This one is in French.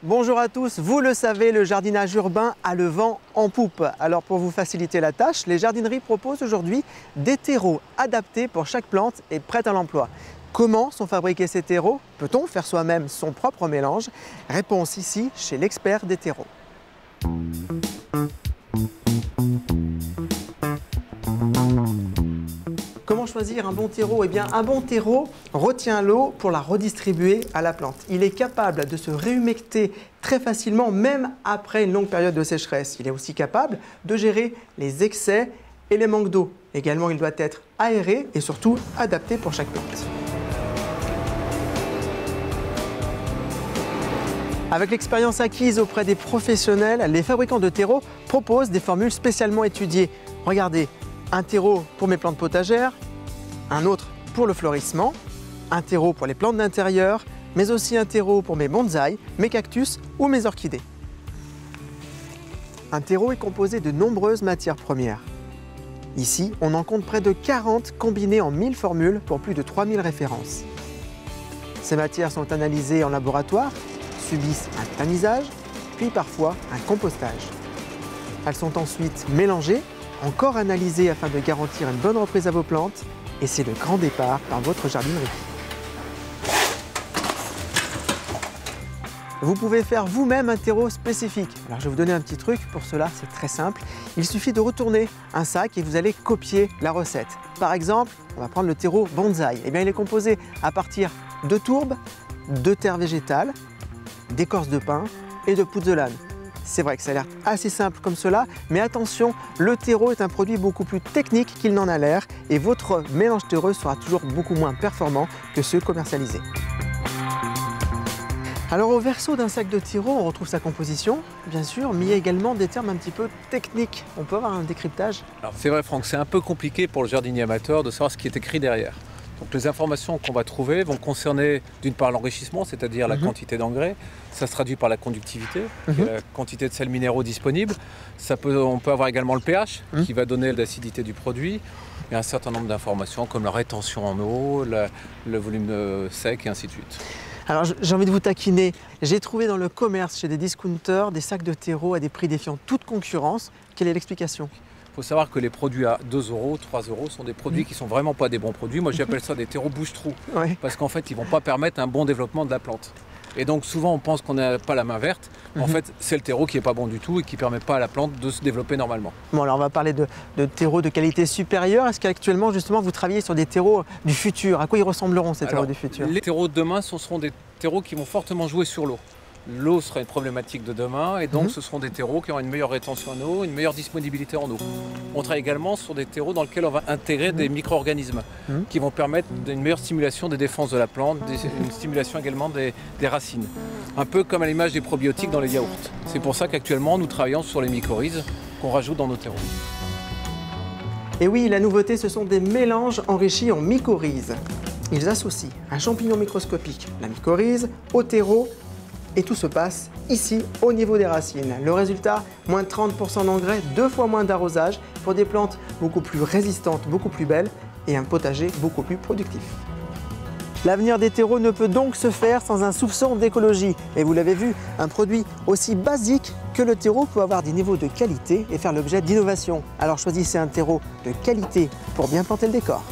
Bonjour à tous, vous le savez, le jardinage urbain a le vent en poupe. Alors pour vous faciliter la tâche, les jardineries proposent aujourd'hui des terreaux adaptés pour chaque plante et prêts à l'emploi. Comment sont fabriqués ces terreaux? Peut-on faire soi-même son propre mélange? Réponse ici chez l'expert des terreaux. Comment choisir un bon terreau? Eh bien, un bon terreau retient l'eau pour la redistribuer à la plante. Il est capable de se réhumecter très facilement, même après une longue période de sécheresse. Il est aussi capable de gérer les excès et les manques d'eau. Également, il doit être aéré et surtout adapté pour chaque plante. Avec l'expérience acquise auprès des professionnels, les fabricants de terreaux proposent des formules spécialement étudiées. Regardez, un terreau pour mes plantes potagères, un autre pour le florissement, un terreau pour les plantes d'intérieur, mais aussi un terreau pour mes bonsaïs, mes cactus ou mes orchidées. Un terreau est composé de nombreuses matières premières. Ici, on en compte près de 40 combinées en 1000 formules pour plus de 3000 références. Ces matières sont analysées en laboratoire, subissent un tamisage, puis parfois un compostage. Elles sont ensuite mélangées, encore analysées afin de garantir une bonne reprise à vos plantes, et c'est le grand départ dans votre jardinerie. Vous pouvez faire vous-même un terreau spécifique. Alors je vais vous donner un petit truc, pour cela c'est très simple. Il suffit de retourner un sac et vous allez copier la recette. Par exemple, on va prendre le terreau bonsaï. Eh bien, il est composé à partir de tourbes, de terre végétale, d'écorce de pin et de pouzzolane. C'est vrai que ça a l'air assez simple comme cela, mais attention, le terreau est un produit beaucoup plus technique qu'il n'en a l'air et votre mélange terreux sera toujours beaucoup moins performant que ceux commercialisés. Alors au verso d'un sac de terreau, on retrouve sa composition, bien sûr, mais il y a également des termes un petit peu techniques. On peut avoir un décryptage? Alors c'est vrai Franck, c'est un peu compliqué pour le jardinier amateur de savoir ce qui est écrit derrière. Donc les informations qu'on va trouver vont concerner d'une part l'enrichissement, c'est-à-dire la quantité d'engrais. Ça se traduit par la conductivité, qui est la quantité de sels minéraux disponibles. On peut avoir également le pH, qui va donner l'acidité du produit. Et un certain nombre d'informations comme la rétention en eau, le volume sec et ainsi de suite. Alors j'ai envie de vous taquiner. J'ai trouvé dans le commerce, chez des discounters, des sacs de terreau à des prix défiant toute concurrence. Quelle est l'explication? Il faut savoir que les produits à 2 €, 3 € sont des produits qui ne sont vraiment pas des bons produits. Moi j'appelle ça des terreaux bouche-trou, parce qu'en fait ils ne vont pas permettre un bon développement de la plante. Et donc souvent on pense qu'on n'a pas la main verte, mais en fait c'est le terreau qui n'est pas bon du tout et qui ne permet pas à la plante de se développer normalement. Bon, alors on va parler de terreaux de qualité supérieure. Est-ce qu'actuellement justement vous travaillez sur des terreaux du futur? À quoi ils ressembleront ces terreaux du futur? Les terreaux de demain, ce seront des terreaux qui vont fortement jouer sur l'eau. L'eau sera une problématique de demain et donc ce seront des terreaux qui auront une meilleure rétention en eau, une meilleure disponibilité en eau. On travaille également sur des terreaux dans lesquels on va intégrer des micro-organismes qui vont permettre une meilleure stimulation des défenses de la plante, une stimulation également des racines. Un peu comme à l'image des probiotiques dans les yaourts. C'est pour ça qu'actuellement nous travaillons sur les mycorhizes qu'on rajoute dans nos terreaux. Et oui, la nouveauté, ce sont des mélanges enrichis en mycorhizes. Ils associent un champignon microscopique, la mycorhize, au terreau. Et tout se passe ici, au niveau des racines. Le résultat, moins de 30% d'engrais, 2 fois moins d'arrosage pour des plantes beaucoup plus résistantes, beaucoup plus belles et un potager beaucoup plus productif. L'avenir des terreaux ne peut donc se faire sans un soupçon d'écologie. Et vous l'avez vu, un produit aussi basique que le terreau peut avoir des niveaux de qualité et faire l'objet d'innovation. Alors choisissez un terreau de qualité pour bien planter le décor.